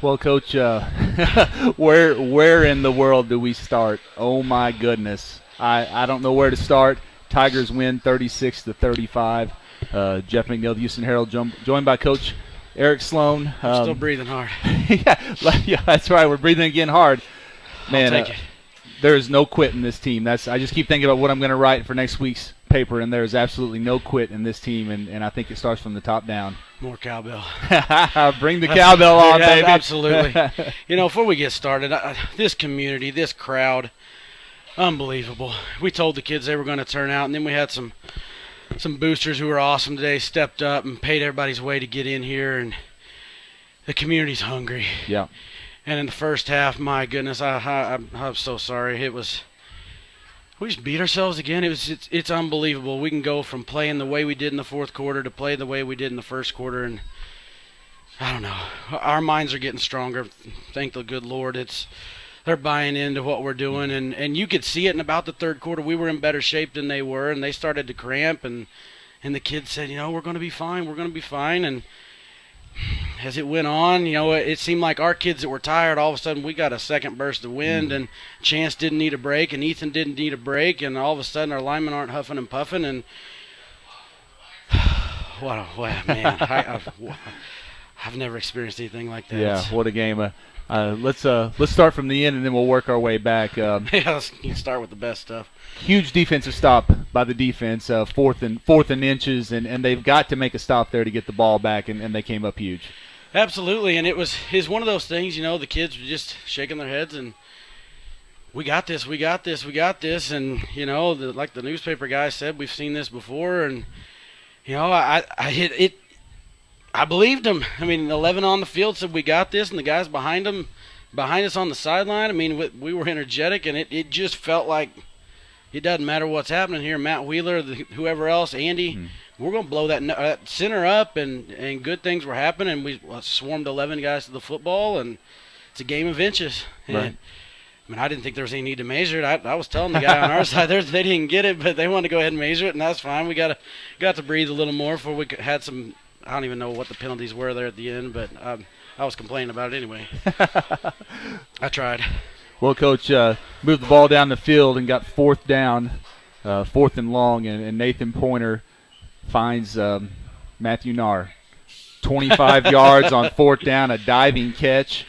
Well, Coach, where in the world do we start? Oh my goodness, I don't know where to start. Tigers win 36-35. Jeff McNeil, the Houston Herald, joined by Coach Eric Sloan. I'm still breathing hard. yeah, that's right. We're breathing again hard. Man, I'll take it. There is no quit in this team. I just keep thinking about what I'm going to write for next week's paper, and there is absolutely no quit in this team, and I think it starts from the top down. More cowbell. Bring the cowbell on, yeah, baby. Absolutely. Before we get started, this community, this crowd, unbelievable. We told the kids they were going to turn out, and then we had some boosters who were awesome today, stepped up and paid everybody's way to get in here, and the community's hungry. Yeah. And in the first half, my goodness, I'm so sorry. We just beat ourselves again. It's unbelievable. We can go from playing the way we did in the fourth quarter to play the way we did in the first quarter, and I don't know. Our minds are getting stronger. Thank the good Lord. They're buying into what we're doing, and you could see it in about the third quarter. We were in better shape than they were, and they started to cramp, and the kids said, we're going to be fine. We're going to be fine, and as it went on, it seemed like our kids that were tired, all of a sudden we got a second burst of wind, and Chance didn't need a break, and Ethan didn't need a break, and all of a sudden our linemen aren't huffing and puffing, and man, I've never experienced anything like that. Yeah, what a game. Let's start from the end, and then we'll work our way back. Yeah, let's start with the best stuff. Huge defensive stop by the defense, fourth and inches, and they've got to make a stop there to get the ball back, and they came up huge. Absolutely, and it's one of those things, the kids were just shaking their heads, and we got this, and, like the newspaper guy said, we've seen this before, and, I hit it. I believed him. 11 on the field said we got this, and the guys behind us on the sideline, we were energetic, and it just felt like it doesn't matter what's happening here. Matt Wheeler, whoever else, Andy, we're going to blow that center up, and good things were happening. We swarmed 11 guys to the football, and it's a game of inches. Right. And, I didn't think there was any need to measure it. I was telling the guy on our side, they didn't get it, but they wanted to go ahead and measure it, and that's fine. We got to breathe a little more before we had some. I don't even know what the penalties were there at the end, but I was complaining about it anyway. I tried. Well, Coach, moved the ball down the field and got fourth down, fourth and long, and Nathan Pointer finds Matthew Nahr. 25 yards on fourth down, a diving catch,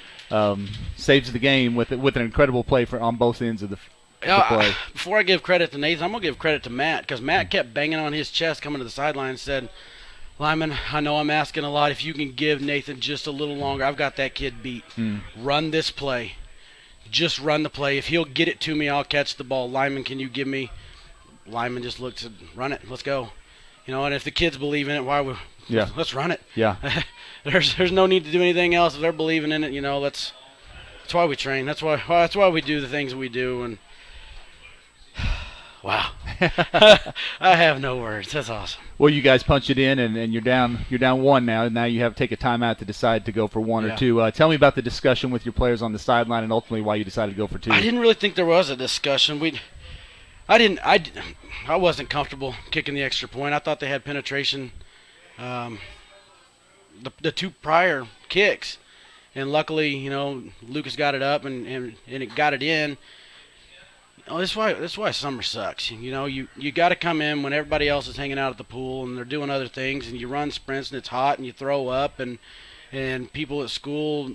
saves the game with an incredible play on both ends of the play. Before I give credit to Nathan, I'm going to give credit to Matt, because Matt kept banging on his chest coming to the sideline and said, Lyman, I know I'm asking a lot. If you can give Nathan just a little longer, I've got that kid beat. Run this play. Just run the play. If he'll get it to me, I'll catch the ball. Lyman, can you give me? Lyman just looked and said, run it. Let's go. And if the kids believe in it, let's run it. Yeah. There's no need to do anything else. If they're believing in it, that's why we train. That's why we do the things we do. And wow. I have no words. That's awesome. Well, you guys punch it in, and you're down one now, and now you have to take a timeout to decide to go for one or two. Tell me about the discussion with your players on the sideline and ultimately why you decided to go for two. I didn't really think there was a discussion. I wasn't comfortable kicking the extra point. I thought they had penetration the two prior kicks, and luckily, Lucas got it up and it got it in. That's why summer sucks. You got to come in when everybody else is hanging out at the pool and they're doing other things, and you run sprints and it's hot and you throw up, and people at school,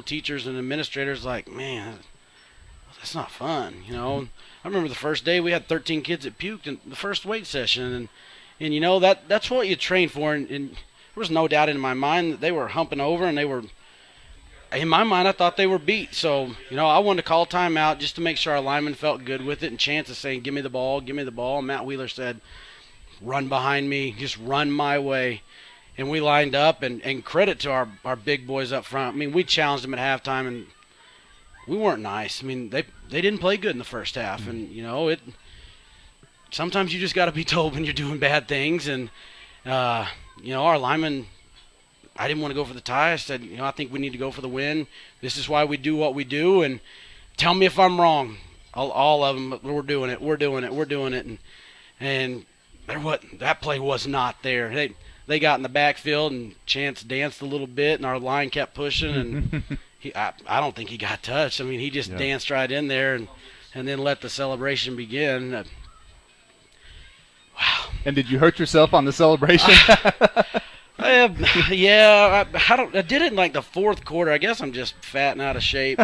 teachers and administrators like, man, that's not fun. I remember the first day we had 13 kids that puked in the first weight session, and that's what you train for, and there was no doubt in my mind that they were humping over, and they were. In my mind, I thought they were beat. So, I wanted to call timeout just to make sure our linemen felt good with it. And Chance is saying, give me the ball, give me the ball. And Matt Wheeler said, run behind me, just run my way. And we lined up, and credit to our big boys up front. We challenged them at halftime, and we weren't nice. They didn't play good in the first half. And, sometimes you just got to be told when you're doing bad things. And, our linemen – I didn't want to go for the tie. I said, I think we need to go for the win. This is why we do what we do, and tell me if I'm wrong. All of them, we're doing it. And that play was not there. they got in the backfield, and Chance danced a little bit, and our line kept pushing, and I don't think he got touched. I mean, he just danced right in there and then let the celebration begin. Wow. And did you hurt yourself on the celebration? Yeah, I did it in like the fourth quarter. I guess I'm just fat and out of shape.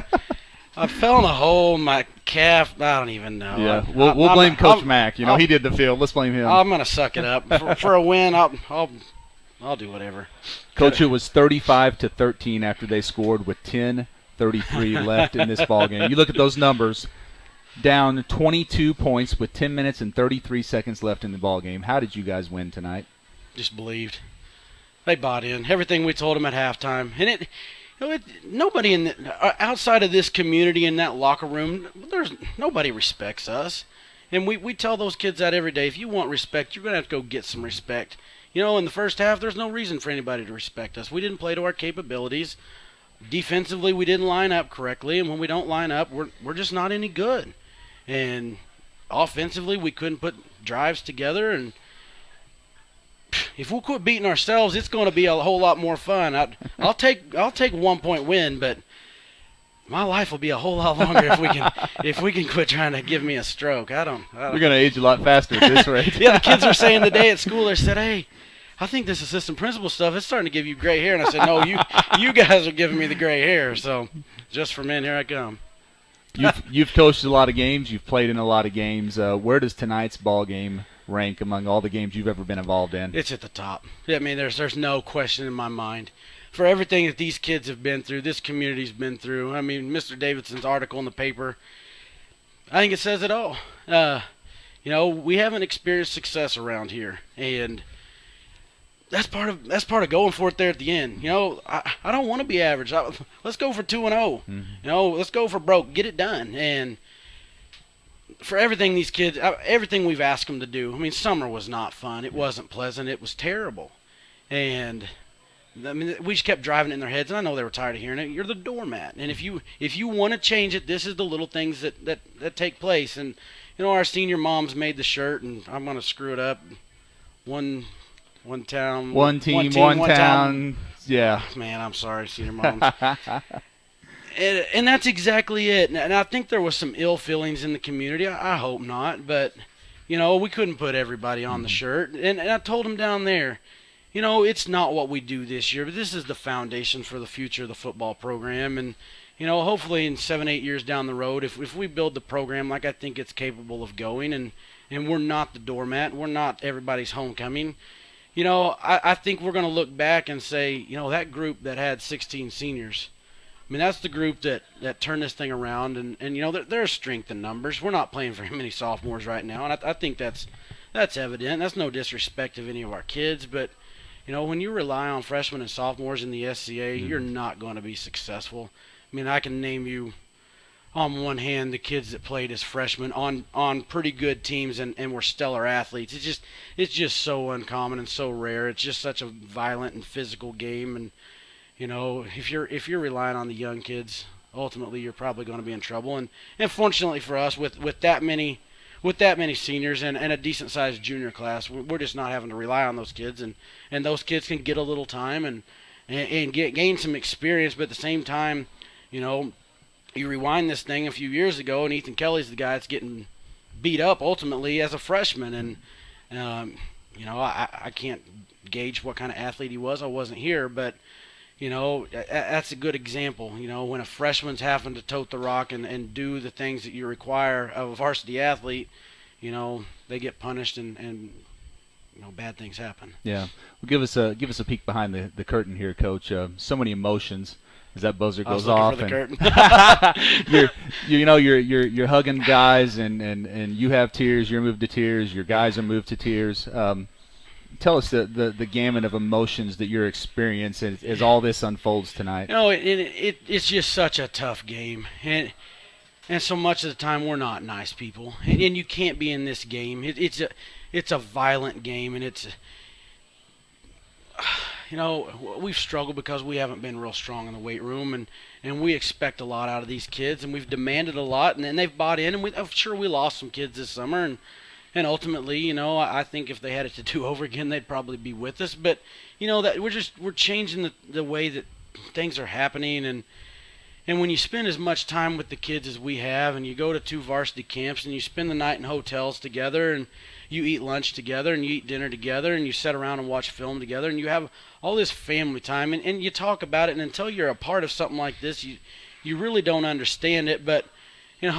I fell in a hole in my calf. I don't even know. Yeah, we'll blame Coach Mack. You know, he did the field. Let's blame him. I'm gonna suck it up for a win. I'll do whatever. Coach, it was 35-13 after they scored with 10:33 left in this ball game. You look at those numbers, down 22 points with 10 minutes and 33 seconds left in the ball game. How did you guys win tonight? Just believed. They bought in everything we told them at halftime, and nobody outside of this community in that locker room, nobody respects us. And we tell those kids that every day. If you want respect, you're going to have to go get some respect. You know, in the first half, there's no reason for anybody to respect us. We didn't play to our capabilities. Defensively, we didn't line up correctly, and when we don't line up, we're just not any good. And offensively, we couldn't put drives together, and if we quit beating ourselves, it's going to be a whole lot more fun. I'll take 1 point win, but my life will be a whole lot longer if we can quit trying to give me a stroke. I don't. You're going to age a lot faster at this rate. Yeah, the kids were saying today at school, they said, "Hey, I think this assistant principal stuff is starting to give you gray hair." And I said, "No, you guys are giving me the gray hair." So, just for men, here I come. You've coached a lot of games. You've played in a lot of games. Where does tonight's ball game rank among all the games you've ever been involved in? It's at the top. I mean, there's no question in my mind. For everything that these kids have been through, this community's been through. I mean, Mr. Davidson's article in the paper, I think it says it all. You know, we haven't experienced success around here, and that's part of going for it there at the end. You know, I don't want to be average. Let's go for 2-0. Mm-hmm. You know, let's go for broke. Get it done. And for everything these kids, everything we've asked them to do. I mean, summer was not fun. It wasn't pleasant. It was terrible. And I mean, we just kept driving it in their heads, and I know they were tired of hearing it. You're the doormat, and if you want to change it, this is the little things that take place. And you know, our senior moms made the shirt, and I'm gonna screw it up. One town, one team, one town. Yeah, man, I'm sorry, senior moms. And that's exactly it. And I think there was some ill feelings in the community. I hope not, but you know, we couldn't put everybody on the shirt. And I told them down there, you know, it's not what we do this year, but this is the foundation for the future of the football program. And you know, hopefully in 7-8 years down the road, if we build the program like I think it's capable of going, and we're not the doormat, we're not everybody's homecoming. You know, I think we're going to look back and say, you know, that group that had 16 seniors, I mean, that's the group that turned this thing around. And you know, there's strength in numbers. We're not playing very many sophomores right now, and I think that's evident. That's no disrespect of any of our kids, but, you know, when you rely on freshmen and sophomores in the SCA, you're not going to be successful. I mean, I can name you on one hand the kids that played as freshmen on pretty good teams and were stellar athletes. It's just so uncommon and so rare. It's just such a violent and physical game, and you know, if you're relying on the young kids, ultimately you're probably going to be in trouble. And fortunately for us, with that many seniors and a decent sized junior class, we're just not having to rely on those kids, and those kids can get a little time and gain some experience. But at the same time, you know, you rewind this thing a few years ago, and Ethan Kelly's the guy that's getting beat up ultimately as a freshman. And, you know, I can't gauge what kind of athlete he was. I wasn't here. But, you know, that's a good example. You know, when a freshman's having to tote the rock and do the things that you require of a varsity athlete, you know, they get punished and you know, bad things happen. Yeah. Well, give us a peek behind the curtain here, Coach. So many emotions as that buzzer goes off. For the curtain. you're hugging guys and you have tears. You're moved to tears. Your guys are moved to tears. Tell us the gamut of emotions that you're experiencing as all this unfolds tonight. You know, it's just such a tough game, and so much of the time we're not nice people, and you can't be in this game. It's a violent game, and it's. You know, we've struggled because we haven't been real strong in the weight room, and we expect a lot out of these kids, and we've demanded a lot, and they've bought in, and I'm sure we lost some kids this summer, And ultimately, I think if they had it to do over again, they'd probably be with us. But that we're changing the way that things are happening, and when you spend as much time with the kids as we have, and you go to 2 varsity camps, and you spend the night in hotels together, and you eat lunch together, and you eat dinner together, and you sit around and watch film together, and you have all this family time, and you talk about it, and until you're a part of something like this, you really don't understand it. But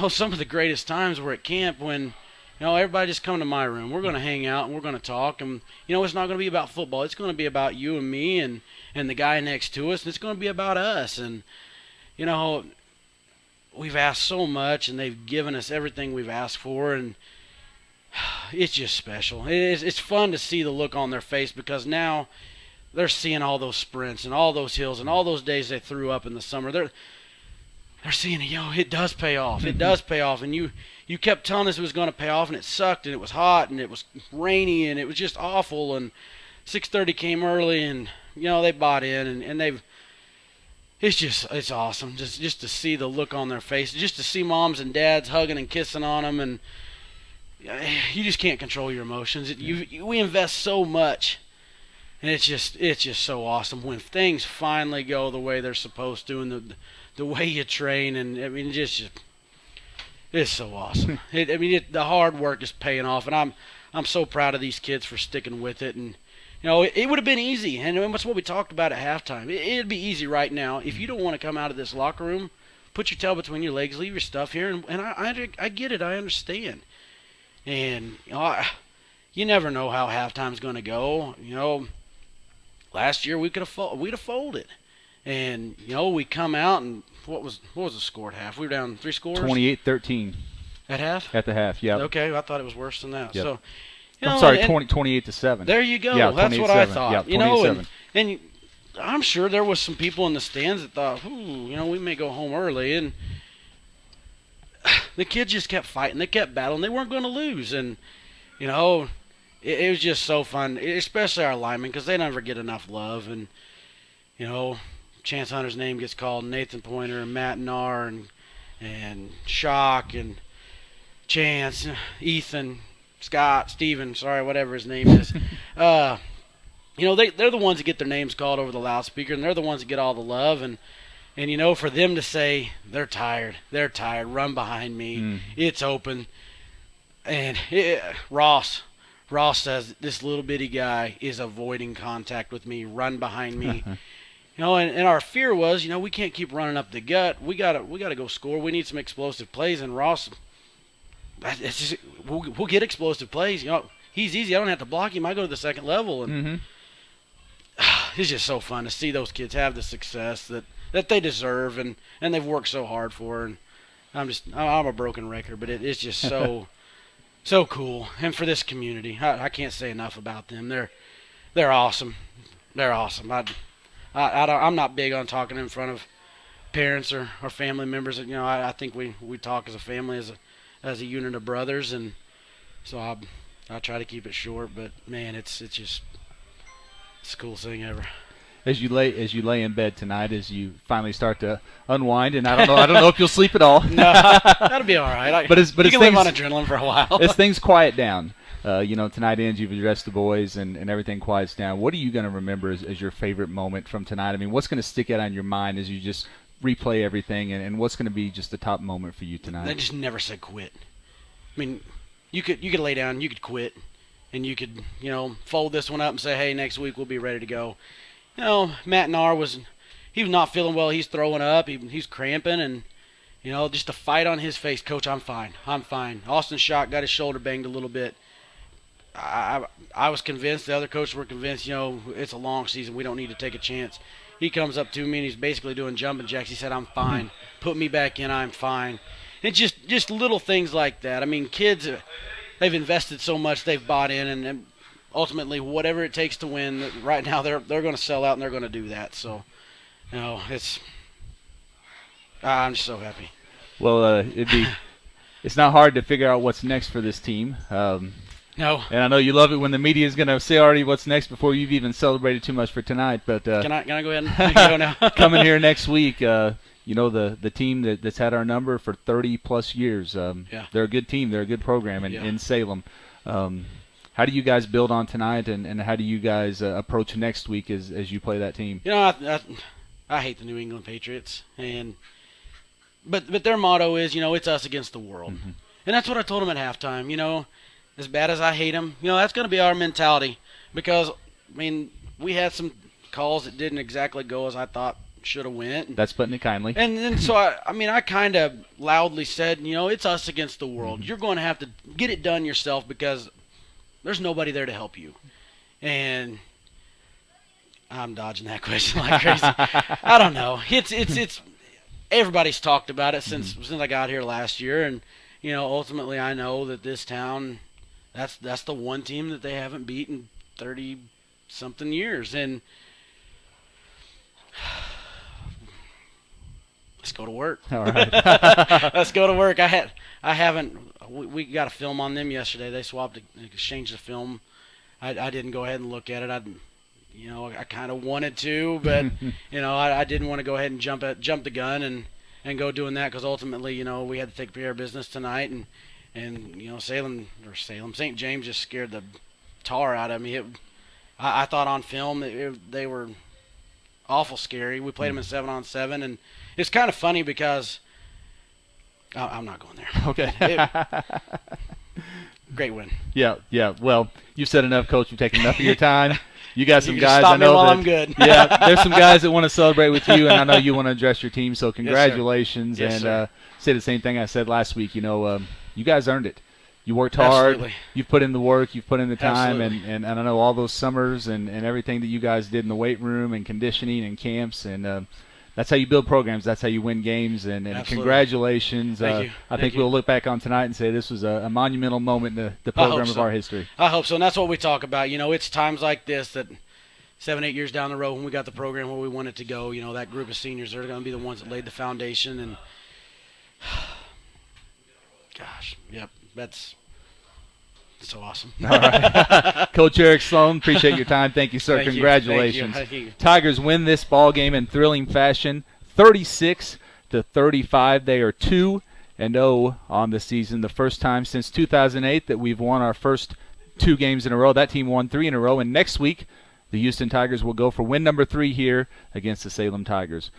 some of the greatest times were at camp when everybody just come to my room. We're going to hang out and we're going to talk, and it's not going to be about football. It's going to be about you and me and the guy next to us, and it's going to be about us. And we've asked so much, and they've given us everything we've asked for, and it's just special. It's fun to see the look on their face, because now they're seeing all those sprints and all those hills and all those days they threw up in the summer. They're seeing it does pay off. It does pay off. And you kept telling us it was going to pay off, and it sucked, and it was hot, and it was rainy, and it was just awful. And 6:30 came early, and they bought in, and they've. It's awesome just to see the look on their face, just to see moms and dads hugging and kissing on them, and you just can't control your emotions. We invest so much, and it's just so awesome when things finally go the way they're supposed to, and the way you train, and it's so awesome. The hard work is paying off, and I'm so proud of these kids for sticking with it. And it would have been easy, and that's what we talked about at halftime. It'd be easy right now if you don't want to come out of this locker room. Put your tail between your legs, leave your stuff here, and I get it, I understand. And you never know how halftime's going to go. Last year we'd have folded, and we come out, and what was the score at half? We were down 3 scores. 28-13 at half. At the half, yeah. Okay, I thought it was worse than that. Yep. So. I'm sorry, 28-7. There you go. Yeah, that's what I thought. Yeah, and I'm sure there was some people in the stands that thought, we may go home early. And the kids just kept fighting. They kept battling. They weren't going to lose. And, it was just so fun, especially our linemen, because they never get enough love. And, Chance Hunter's name gets called, Nathan Pointer, and Matt Narr, and Shock, and Chance, Ethan, Scott, Steven, sorry, whatever his name is. They're the ones that get their names called over the loudspeaker, and they're the ones that get all the love. And for them to say they're tired, run behind me, it's open. And Ross says this little bitty guy is avoiding contact with me, run behind me. And our fear was, we can't keep running up the gut. We gotta go score. We need some explosive plays. And Ross. We'll get explosive plays. He's easy. I don't have to block him. I go to the second level, and it's just so fun to see those kids have the success that they deserve, and they've worked so hard for. And I'm a broken record, but it's just so cool. And for this community, I can't say enough about them. They're awesome. They're awesome. I'm not big on talking in front of parents or family members. I think we talk as a family, as a unit of brothers, and so I try to keep it short. But man, it's the coolest thing ever. As you lay in bed tonight, as you finally start to unwind, and I don't know if you'll sleep at all. No, that'll be all right. But you can live on adrenaline for a while. As things quiet down, tonight ends, you've addressed the boys, and everything quiets down. What are you going to remember as your favorite moment from tonight? I mean, what's going to stick out on your mind as you just replay everything, and what's going to be just the top moment for you tonight? They just never said quit. I mean, you could lay down, you could quit, and you could fold this one up and say, hey, next week we'll be ready to go. Matt Narr was not feeling well. He's throwing up. He's cramping, and just a fight on his face. Coach, I'm fine. Austin Shock got his shoulder banged a little bit. I was convinced. The other coaches were convinced. It's a long season. We don't need to take a chance. He comes up to me, and he's basically doing jumping jacks. He said, I'm fine. Put me back in. I'm fine. And just little things like that. I mean, kids, they've invested so much. They've bought in, and ultimately, whatever it takes to win, right now they're going to sell out, and they're going to do that. So, I'm just so happy. Well, it's not hard to figure out what's next for this team. No. And I know you love it when the media is going to say already what's next before you've even celebrated too much for tonight. But can I go ahead and go now? Coming here next week, the team that's had our number for 30-plus years. Yeah. They're a good team. They're a good program in Salem. How do you guys build on tonight, and how do you guys approach next week as you play that team? You know, I hate the New England Patriots, but their motto is, it's us against the world. Mm-hmm. And that's what I told them at halftime. As bad as I hate them, that's going to be our mentality. Because, we had some calls that didn't exactly go as I thought should have went. That's putting it kindly. And then so I kind of loudly said, it's us against the world. Mm-hmm. You're going to have to get it done yourself because there's nobody there to help you. And I'm dodging that question like crazy. I don't know. It's everybody's talked about it since I got here last year, and ultimately I know that this town, that's the one team that they haven't beat in 30-something years, and let's go to work. All right. Let's go to work. We got a film on them yesterday. They exchanged the film. I didn't go ahead and look at it. I kind of wanted to, but I didn't want to go ahead and jump the gun and go doing that because ultimately, we had to take care of business tonight, and St. James just scared the tar out of me. I thought on film they were awful scary. We played them in 7-on-7, and it's kind of funny because I'm not going there. Okay. Great win. Yeah. Well, you've said enough, Coach. You've taken enough of your time. You got some You guys. stop I know me while that, I'm good. Yeah, there's some guys that want to celebrate with you, and I know you want to address your team. So congratulations, Yes, sir. and say the same thing I said last week. You guys earned it. You worked hard. Absolutely. You've put in the work. You've put in the time, Absolutely. and I know all those summers and everything that you guys did in the weight room and conditioning and camps, and that's how you build programs. That's how you win games. And Absolutely. congratulations. Thank you. I think we'll look back on tonight and say this was a monumental moment in the program of our history. I hope so, and that's what we talk about. It's times like this that 7-8 years down the road when we got the program where we want it to go, that group of seniors, they're going to be the ones that laid the foundation. And gosh, yep, that's so awesome. All right. Coach Eric Sloan, appreciate your time. Thank you, sir. Thank you. Congratulations. Thank you. Tigers win this ball game in thrilling fashion, 36-35. They are 2-0 on the season. The first time since 2008 that we've won our first 2 games in a row. That team won 3 in a row, and next week the Houston Tigers will go for win number 3 here against the Salem Tigers.